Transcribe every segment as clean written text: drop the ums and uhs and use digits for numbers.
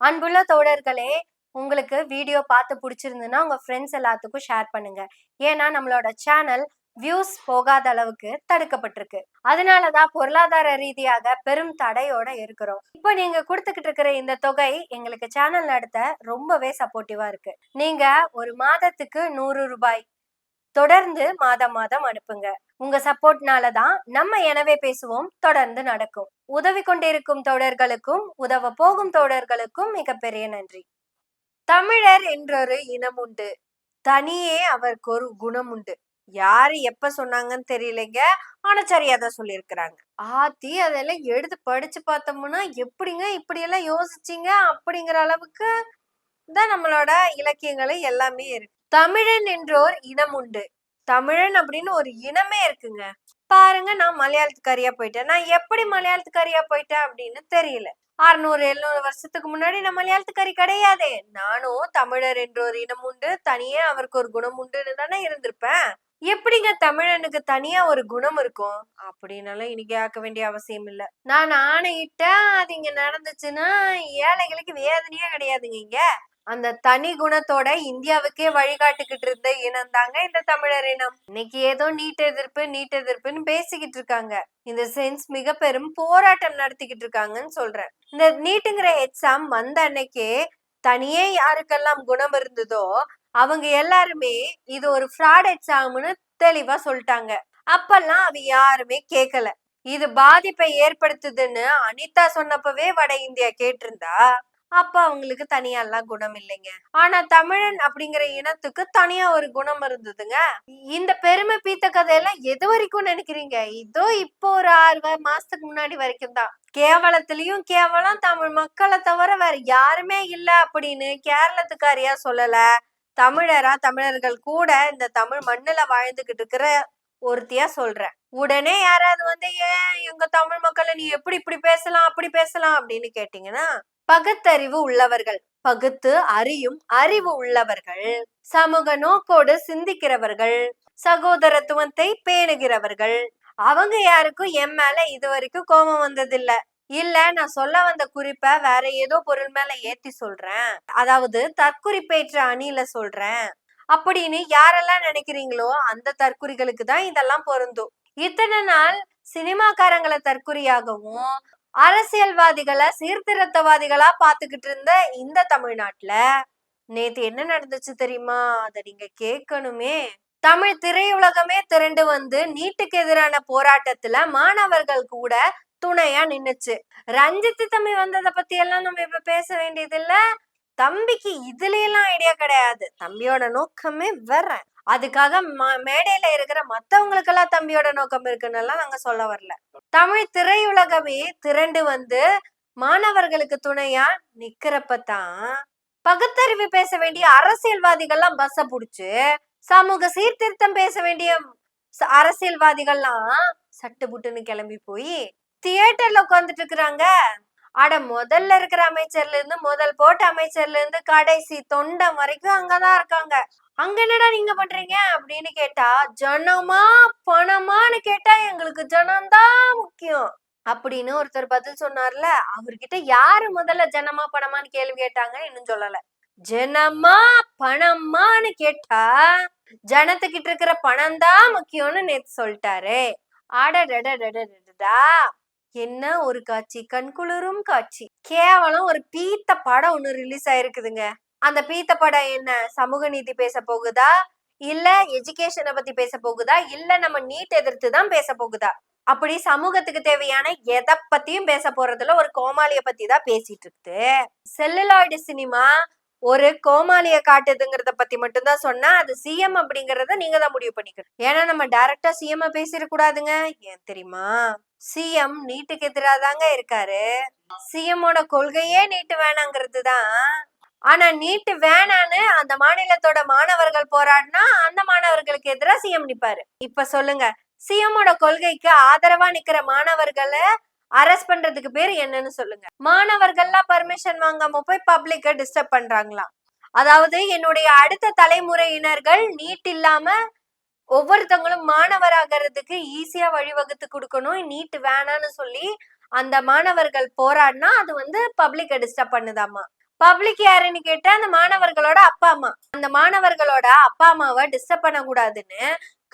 அன்புள்ள தோழர்களே, உங்களுக்கு வீடியோ பார்த்து பிடிச்சிருந்துன்னா உங்க ஃப்ரெண்ட்ஸ் எல்லாத்துக்கும் ஷேர் பண்ணுங்க. ஏன்னா நம்மளோட சேனல் வியூஸ் போகாத அளவுக்கு தடுக்கப்பட்டிருக்கு. அதனாலதான் பொருளாதார ரீதியாக பெரும் தடையோட இருக்கிறோம். இப்போ நீங்க கொடுத்துக்கிட்டு இருக்கிற இந்த தொகை எங்களுக்கு சேனல் நடத்த ரொம்பவே சப்போர்ட்டிவா இருக்கு. நீங்க ஒரு மாதத்துக்கு 100 ரூபாய் தொடர்ந்து மாதம் மாதம் அனுப்புங்க. உங்க சப்போர்ட்னால தான் நம்ம எனவே பேசுவோம் தொடர்ந்து நடக்கும். உதவி கொண்டிருக்கும் தோழர்களுக்கும் உதவ போகும் தோழர்களுக்கும் மிகப்பெரிய நன்றி. தமிழர் என்றொரு இனம் உண்டு, தனியே அவருக்கு ஒரு குணம் உண்டு. யாரு எப்ப சொன்னாங்கன்னு தெரியலைங்க, ஆனா சரியாதான் சொல்லியிருக்கிறாங்க. ஆத்தி அதெல்லாம் எடுத்து படிச்சு பார்த்தோம்னா எப்படிங்க இப்படி எல்லாம் யோசிச்சீங்க அப்படிங்கிற அளவுக்கு தான் நம்மளோட இலக்கியங்களை எல்லாமே இருக்கு. தமிழன் என்றோர் இனம் உண்டு. தமிழன் அப்படின்னு ஒரு இனமே இருக்குங்க. பாருங்க, நான் மலையாளத்துக்காரியா போயிட்டேன். நான் எப்படி மலையாளத்துக்காரியா போயிட்டேன் அப்படின்னு தெரியல. 600-700 வருஷத்துக்கு முன்னாடி நான் மலையாளத்துக்காரி கிடையாதே. நானும் தமிழர் என்ற ஒரு இனம் உண்டு, தனியே அவருக்கு ஒரு குணம் உண்டுன்னு தானே இருந்திருப்பேன். எப்படிங்க தமிழனுக்கு தனியா ஒரு குணம் இருக்கும் அப்படின்னாலும் இன்னைக்கு ஆக்க வேண்டிய அவசியம் இல்ல. நான் ஆணையிட்டா அது இங்க நடந்துச்சுன்னா ஏழைகளுக்கு வேதனையே கிடையாதுங்க. இங்க அந்த தனி குணத்தோட இந்தியாவுக்கே வழிகாட்டுக்கிட்டு இருந்த இனம் தாங்க இந்த தமிழர் இனம். இன்னைக்கு ஏதோ நீட் எதிர்ப்புன்னு பேசிக்கிட்டு இருக்காங்க. இந்த சென்ஸ் மிக பெரும் போராட்டம் நடத்திக்கிட்டு இருக்காங்கன்னு சொல்றேன். இந்த நீட்டுங்கிற எக்ஸாம் வந்த அன்னைக்கே தனியே யாருக்கெல்லாம் குணம் இருந்ததோ அவங்க எல்லாருமே இது ஒரு ஃப்ராட் எக்ஸாம்னு தெளிவா சொல்லிட்டாங்க. அப்பெல்லாம் அவ யாருமே கேட்கல. இது பாதிப்பை ஏற்படுத்துதுன்னு அனிதா சொன்னப்பவே வட இந்தியா கேட்டிருந்தா அப்ப அவங்களுக்கு தனியா எல்லாம் குணம் இல்லைங்க. ஆனா தமிழன் அப்படிங்கிற இனத்துக்கு தனியா ஒரு குணம் இருந்ததுங்க. இந்த பெருமை பீத்த கதையெல்லாம் எது வரைக்கும் நினைக்கிறீங்க? இதோ இப்போ ஒரு 6 மாசத்துக்கு முன்னாடி வரைக்கும் தான். கேவலத்திலயும் கேவலம் தமிழ் மக்களை தவிர வேற யாருமே இல்ல அப்படின்னு கேரளத்துக்காரியா சொல்லல, தமிழர்கள் கூட இந்த தமிழ் மண்ணுல வாழ்ந்துகிட்டு இருக்கிற ஒருத்தியா சொல்றேன். உடனே யாராவது வந்து ஏன் எங்க தமிழ் மக்களை நீ எப்படி இப்படி பேசலாம் அப்படி பேசலாம் அப்படின்னு கேட்டீங்கன்னா, பகுத்தறிவு உள்ளவர்கள், பகுத்து அறியும் அறிவு உள்ளவர்கள், சமூக நோக்கோடு சிந்திக்கிறவர்கள், சகோதரத்துவத்தை பேணுகிறவர்கள், அவங்க யாருக்கும் என் மேல இது வரைக்கும் கோபம் வந்ததில்ல. இல்ல, நான் சொல்ல வந்த குறிப்ப வேற ஏதோ பொருள் மேல ஏத்தி சொல்றேன், அதாவது தற்குறிப்பேற்ற அணியில சொல்றேன் அப்படின்னு யாரெல்லாம் நினைக்கிறீங்களோ அந்த தற்குறிகளுக்கு தான் இதெல்லாம் பொருந்தும். இத்தனை நாள் சினிமாக்காரங்களை தற்குறியாகவும் அரசியல்வாதிகளை சீர்திருத்தவாதிகளா பாத்துக்கிட்டு இருந்த இந்த தமிழ்நாட்டுல நேத்து என்ன நடந்துச்சு தெரியுமா? அத நீங்க கேட்கணுமே. தமிழ் திரையுலகமே திரண்டு வந்து நீட்டுக்கு எதிரான போராட்டத்துல மாணவர்கள் கூட துணையா நின்னுச்சு. ரஞ்சித் தம்பி வந்ததை பத்தி எல்லாம் நம்ம இப்ப பேச வேண்டியது இல்ல. தம்பிக்கு இதுல எல்லாம் ஐடியா கிடையாது. தம்பியோட நோக்கமே வேற. அதுக்காக மேடையில இருக்கிற மத்தவங்களுக்கெல்லாம் தம்பியோட நோக்கம் இருக்குன்னு எல்லாம் நாங்க சொல்ல வரல. தமிழ் திரையுலகமே திரண்டு வந்து மாணவர்களுக்கு துணையா நிக்கிறப்பதான் பகுத்தறிவு பேச வேண்டிய அரசியல்வாதிகள்லாம் பஸ்ஸ புடிச்சு சமூக சீர்திருத்தம் பேச வேண்டிய அரசியல்வாதிகள்லாம் சட்டு புட்டுன்னு கிளம்பி போய் தியேட்டர்ல உட்கார்ந்துட்டு இருக்கிறாங்க. அட முதல்ல இருக்கிற அமைச்சர்ல இருந்து முதல் போட்ட அமைச்சர்ல இருந்து கடைசி தொண்டம் வரைக்கும் அங்கதான் இருக்காங்க. அங்க என்னடா நீங்க பண்றீங்க அப்படின்னு கேட்டா, ஜனமா பணமான்னு கேட்டா எங்களுக்கு ஜனம்தான் முக்கியம் அப்படின்னு ஒருத்தர் பதில் சொன்னார்ல. அவர்கிட்ட யாரு முதல்ல ஜனமா பணமான்னு கேள்வி கேட்டாங்க இன்னும் சொல்லல. ஜனமா பணமான்னு கேட்டா ஜனத்துக்கிட்ட இருக்கிற பணம் தான் முக்கியம்னு நேத்து சொல்லிட்டாரு. ஆடடடடடா, என்ன ஒரு காட்சி, கண்குளிரும் காட்சி. கேவலம் ஒரு பீத்த படம் ஒண்ணு ரிலீஸ் ஆயிருக்குதுங்க. அந்த பீத்த படம் என்ன, சமூக நீதி பேச போகுதா, இல்ல எஜுகேஷனை பத்தி பேச போகுதா, இல்ல நம்ம நீட் எதிர்த்து தான் பேச போகுதா? அப்படி சமூகத்துக்கு தேவையான எதை பத்தியும் பேச போறதுல ஒரு கோமாளிய பத்தி தான் பேசிட்டு இருக்கு. செல்லுலாய்டு சினிமா ஒரு கோமாளிய காட்டுதுங்கிறத பத்தி மட்டும்தான் சொன்னா அது சிஎம் அப்படிங்கறத நீங்க தான் முடிவு பண்ணிக்கணும். ஏன்னா நம்ம டைரக்டா சிஎம் பேசிட கூடாதுங்க. ஏன் தெரியுமா? சிஎம் நீட்டுக்கு எதிராதாங்க இருக்காரு. சிஎம்மோட கொள்கையே நீட்டு வேணாங்கிறது தான். ஆனா நீட்டு வேணான்னு அந்த மாநிலத்தோட மாணவர்கள் போராடினா அந்த மாணவர்களுக்கு எதிராக சிஎம் நிப்பாரு. இப்ப சொல்லுங்க, சிஎம்மோட கொள்கைக்கு ஆதரவா நிக்கிற மாணவர்களை அரெஸ்ட் பண்றதுக்கு பேர் என்னன்னு சொல்லுங்க. மாணவர்கள்லாம் பர்மிஷன் வாங்காம போய் பப்ளிக்க டிஸ்டர்ப் பண்றாங்களாம். அதாவது என்னுடைய அடுத்த தலைமுறையினர்கள் நீட் இல்லாம ஒவ்வொருத்தவங்களும் மாணவராகிறதுக்கு ஈஸியா வழிவகுத்து கொடுக்கணும், நீட் வேணான்னு சொல்லி அந்த மாணவர்கள் போராடினா அது வந்து பப்ளிக்க டிஸ்டர்ப் பண்ணுதாமா. பப்ளிக் யாருன்னு கேட்டா அந்த மாணவர்களோட அப்பா அம்மா. அந்த மாணவர்களோட அப்பா அம்மாவை டிஸ்டர்ப் பண்ண கூடாதுன்னு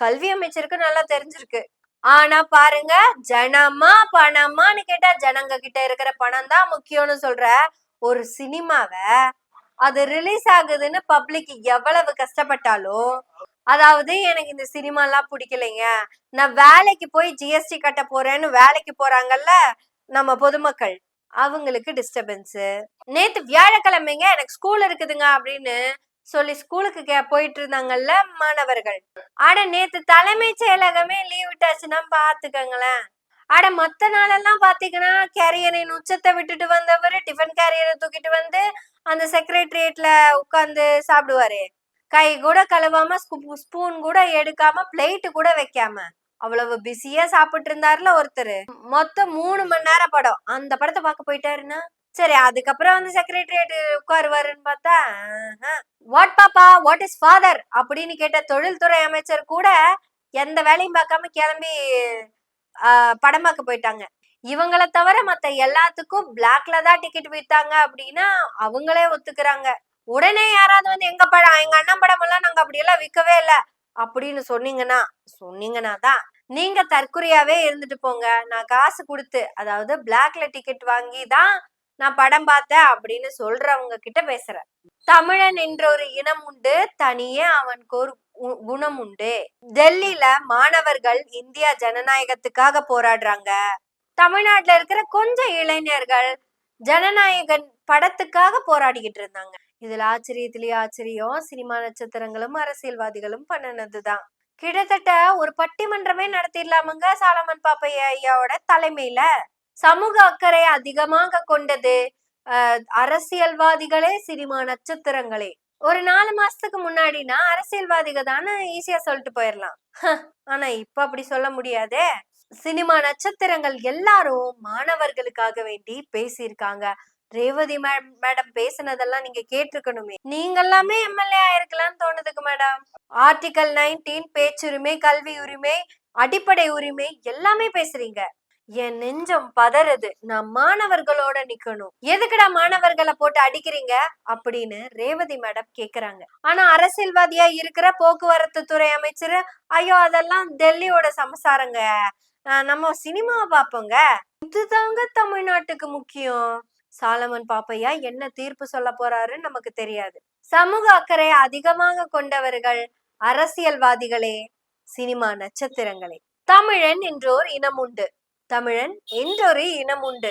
கல்வி அமைச்சருக்கு நல்லா தெரிஞ்சிருக்கு. ஆனா பாருங்க, ஜனமா பணமான்னு கேட்டா ஜனங்க கிட்ட இருக்கிற பணம் தான் முக்கியம்னு சொல்ற ஒரு சினிமாவை அது ரிலீஸ் ஆகுதுன்னு பப்ளிக் எவ்வளவு கஷ்டப்பட்டாலும், அதாவது எனக்கு இந்த சினிமா எல்லாம் பிடிக்கலைங்க, நான் வேலைக்கு போய் ஜிஎஸ்டி கட்ட போறேன்னு வேலைக்கு போறாங்கல்ல நம்ம பொதுமக்கள், அவங்களுக்கு டிஸ்டர்பன்ஸ். நேத்து வியாழக்கிழமைங்க எனக்கு ஸ்கூல் இருக்குதுங்க அப்படின்னு சொல்லி ஸ்கூலுக்கு போயிட்டு இருந்தாங்கல்ல மாணவர்கள். ஆனா நேத்து தலைமைச் செயலகமே லீவ் விட்டாச்சுன்னா பாத்துக்கங்களேன். ஆட மத்த நாளெல்லாம் பாத்தீங்கன்னா கேரியரின் உச்சத்தை விட்டுட்டு வந்தவர் டிஃபன் கேரியரை தூக்கிட்டு வந்து அந்த செக்ரட்டரியேட்ல உட்கார்ந்து சாப்பிடுவாரு. கை கூட கழுவாம ஸ்பூன் கூட எடுக்காம பிளேட்டு கூட வைக்காம அவ்வளவு பிஸியா சாப்பிட்டு இருந்தாருல ஒருத்தர். மொத்தம் 3 மணி நேரம் படம். அந்த படத்தை பார்க்க போயிட்டாருன்னா சரி, அதுக்கப்புறம் வந்து செக்ரட்டரியேட் உட்காருவாருன்னு பார்த்தா வாட் பாப்பா வாட் இஸ் ஃபாதர் அப்படின்னு கேட்ட தொழில்துறை அமைச்சர் கூட எந்த வேலையும் பார்க்காம கிளம்பி படம் பார்க்க போயிட்டாங்க. இவங்களை தவிர மத்த எல்லாத்துக்கும் பிளாக்ல தான் டிக்கெட் வித்தாங்க அப்படின்னா அவங்களே ஒத்துக்கிறாங்க. உடனே யாராவது வந்து எங்க அண்ணன் படம் எல்லாம் நாங்க அப்படி எல்லாம் விற்கவே இல்லை அப்படின்னு சொன்னீங்கன்னா தான் நீங்க தற்குறியாவே இருந்துட்டு போங்க. நான் காசு கொடுத்து, அதாவது பிளாக்ல டிக்கெட் வாங்கி தான் நான் படம் பார்த்தேன் அப்படின்னு சொல்றவங்க கிட்ட பேசுறேன். தமிழன் என்ற ஒரு இனம் உண்டு, தனியே அவனுக்கு ஒரு குணம் உண்டு. டெல்லியில மாணவர்கள் இந்தியா ஜனநாயகத்துக்காக போராடுறாங்க. தமிழ்நாட்டுல இருக்கிற கொஞ்சம் இளைஞர்கள் ஜனநாயகன் படத்துக்காக போராடிக்கிட்டு இருந்தாங்க. இதுல ஆச்சரியத்திலேயே ஆச்சரியம், சினிமா நட்சத்திரங்களும் அரசியல்வாதிகளும் பண்ணினதுதான். கிட்டத்தட்ட ஒரு பட்டிமன்றமே நடத்திடலாமுங்க சாலமன் பாப்பையா ஐயாவோட தலைமையில. சமூக அக்கறை அதிகமாக கொண்டது அரசியல்வாதிகளே சினிமா நட்சத்திரங்களே. ஒரு 4 மாசத்துக்கு முன்னாடினா அரசியல்வாதிகள் தானே ஈஸியா சொல்லிட்டு போயிடலாம். ஆனா இப்ப அப்படி சொல்ல முடியாதே. சினிமா நட்சத்திரங்கள் எல்லாரும் மாணவர்களுக்காக வேண்டி பேசியிருக்காங்க. ரேவதி மேடம் பேசினதெல்லாம் நீங்க கேட்டிருக்கணுமே. நீங்க எல்லாமே எம்எல்ஏ ஆயிருக்கலாம்னு தோணுதுக்கு மேடம். ஆர்டிகல் 19 பேச்சுரிமை, கல்வி உரிமை, அடிப்படை உரிமை எல்லாமே பேசுறீங்க. என் நெஞ்சம் பதறது. நான் மாணவர்களோட நிக்கணும், எதுக்குடா மாணவர்களை போட்டு அடிக்கிறீங்க அப்படின்னு ரேவதி மேடம் கேக்குறாங்க. ஆனா அரசியல்வாதியா இருக்கிற போக்குவரத்து துறை அமைச்சர், ஐயோ அதெல்லாம் டெல்லியோட சமசாரங்க, நம்ம சினிமாவை பார்ப்போங்க, இதுதாங்க தமிழ்நாட்டுக்கு முக்கியம். சாலமன் பாப்பையா என்ன தீர்ப்பு சொல்ல போறாருன்னு நமக்கு தெரியாது. சமூக அக்கறை அதிகமாக கொண்டவர்கள் அரசியல்வாதிகளே சினிமா நட்சத்திரங்களே. தமிழன் என்றோர் இனம் உண்டு, தமிழன் என்றொரு இனம் உண்டு,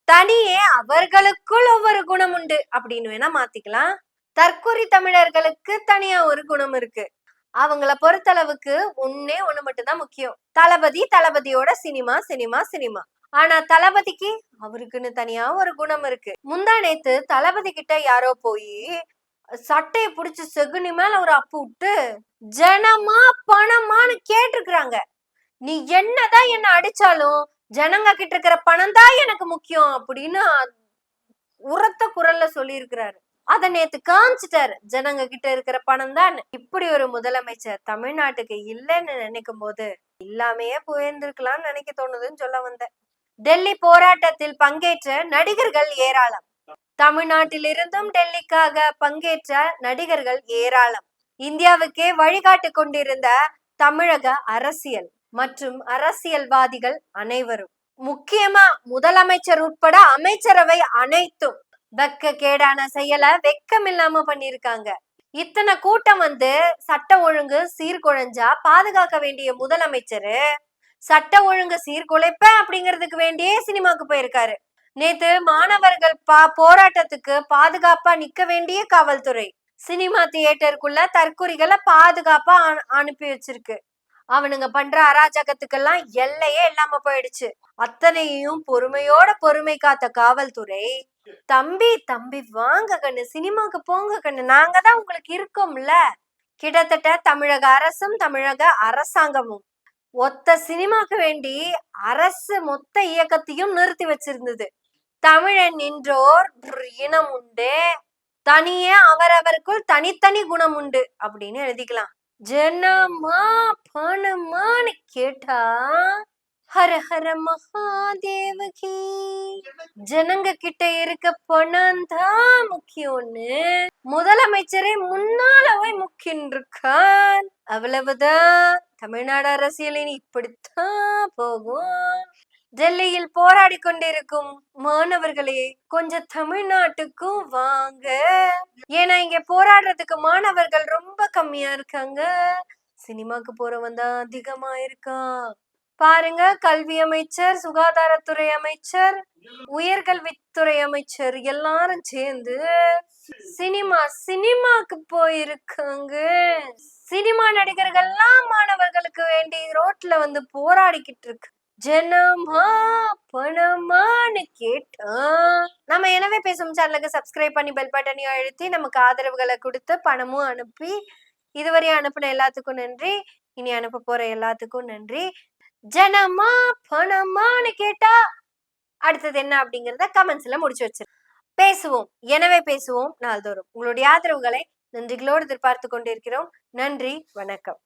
தனியே அவர்களுக்குள் ஒவ்வொரு குணம் உண்டு அப்படின்னு வேணா மாத்திக்கலாம். தற்கொலை தமிழர்களுக்கு தனியா ஒரு குணம் இருக்கு. அவங்கள பொறுத்தளவுக்கு ஒண்ணு மட்டும்தான் முக்கியம், தளபதியோட சினிமா சினிமா சினிமா. ஆனா தளபதிக்கு அவருக்குன்னு தனியா ஒரு குணம் இருக்கு. முந்தா நேத்து தளபதி கிட்ட யாரோ போய் சட்டையை புடிச்சு செகுனி மேல ஒரு அப்பு விட்டு ஜனமா பணமான்னு கேட்டிருக்கிறாங்க. நீ என்னதான் என்ன அடிச்சாலும் ஜனங்க கிட்ட இருக்கிற பணம் தான் எனக்கு முக்கியம் அப்படின்னு உரத்த குரல்ல சொல்லி இருக்கிறாரு. அத நேத்து காமிச்சிட்டாரு, ஜனங்க கிட்ட இருக்கிற பணம் தான். இப்படி ஒரு முதலமைச்சர் தமிழ்நாட்டுக்கு இல்லைன்னு நினைக்கும் போது இல்லாமையே போயிருந்திருக்கலாம்னு நினைக்க தோணுதுன்னு சொல்ல வந்தேன். டெல்லி போராட்டத்தில் பங்கேற்ற நடிகர்கள் ஏராளம். தமிழ்நாட்டிலிருந்தும் டெல்லிக்காக பங்கேற்ற நடிகர்கள் ஏராளம். இந்தியாவுக்கே வழிகாட்டு கொண்டிருந்த தமிழக அரசியல் மற்றும் அரசியல்வாதிகள் அனைவரும், முக்கியமா முதலமைச்சர் உட்பட அமைச்சரவை அனைத்தும் வெக்க கேடான செயலை வெக்கம் இல்லாம பண்ணிருக்காங்க. இத்தனை கூட்டம் வந்து சட்ட ஒழுங்கு சீர்குலைஞ்சா பாதுகாக்க வேண்டிய முதலமைச்சரு சட்ட ஒழுங்கு சீர்குலைப்ப அப்படிங்கிறதுக்கு வேண்டியே சினிமாக்கு போயிருக்காரு. நேத்து மாணவர்கள் போராட்டத்துக்கு பாதுகாப்பா நிக்க வேண்டிய காவல்துறை சினிமா தியேட்டருக்குள்ள தற்குறிகளை பாதுகாப்பா அனுப்பி வச்சிருக்கு. அவனுங்க பண்ற அராஜகத்துக்கெல்லாம் எல்லையே இல்லாம போயிடுச்சு. அத்தனையும் பொறுமை காத்த காவல்துறை, தம்பி வாங்க கண்ணு, சினிமாக்கு போங்க கண்ணு, நாங்க தான் உங்களுக்கு இருக்கோம்ல. கிட்டத்தட்ட தமிழக அரசும் தமிழக அரசாங்கமும் ஒத்த சினிமாக்கு வேண்டி அரசு மொத்த இயக்கத்தையும் நிறுத்தி வச்சிருந்தது. தமிழன் என்றோர் இனம் உண்டு, தனியே அவரவருக்குள் தனித்தனி குணம் உண்டு அப்படின்னு எழுதிக்கலாம். ஜனமா பணமான்னு கேட்டா ஹர ஹர மகாதேவகி. ஜனங்க கிட்ட இருக்க பணம் தான் முக்கியம்னு முதலமைச்சரே முன்னாலவே முக்கியம் இருக்கான். அவ்வளவுதான், தமிழ்நாடு அரசியலின் இப்படித்தான் போகும். டெல்லியில் போராடி கொண்டிருக்கும் மாணவர்களே, கொஞ்சம் தமிழ்நாட்டுக்கும் வாங்க. ஏன்னா இங்க போராடுறதுக்கு மாணவர்கள் ரொம்ப கம்மியா இருக்காங்க. சினிமாக்கு போறவன் தான் அதிகமா இருக்கான். பாருங்க, கல்வி அமைச்சர், சுகாதாரத்துறை அமைச்சர், உயர்கல்வித்துறை அமைச்சர் எல்லாரும் சேர்ந்து சினிமாக்கு போயிருக்காங்க. சினிமா நடிகர்கள்லாம் மாணவர்களுக்கு வேண்டி ரோட்ல வந்து போராடிக்கிட்டு இருக்கு. ஜனமா பணமான்னு கேட்டா நம்ம எனவே பேசும் சேனலுக்கு சப்ஸ்கிரைப் பண்ணி பெல் பட்டனையும் அழுத்தி நமக்கு ஆதரவுகளை கொடுத்து பணமும் அனுப்பி இதுவரை அனுப்பின எல்லாத்துக்கும் நன்றி. இனி அனுப்ப போற எல்லாத்துக்கும் நன்றி. ஜனமா பணமான்னு கேட்டா அடுத்தது என்ன அப்படிங்கறத கமெண்ட்ஸ்ல முடிச்சு வச்சிரு. பேசுவோம், எனவே பேசுவோம் நாள்தோறும். உங்களுடைய ஆதரவுகளை நன்றிகளோடு எதிர்பார்த்து கொண்டிருக்கிறோம். நன்றி, வணக்கம்.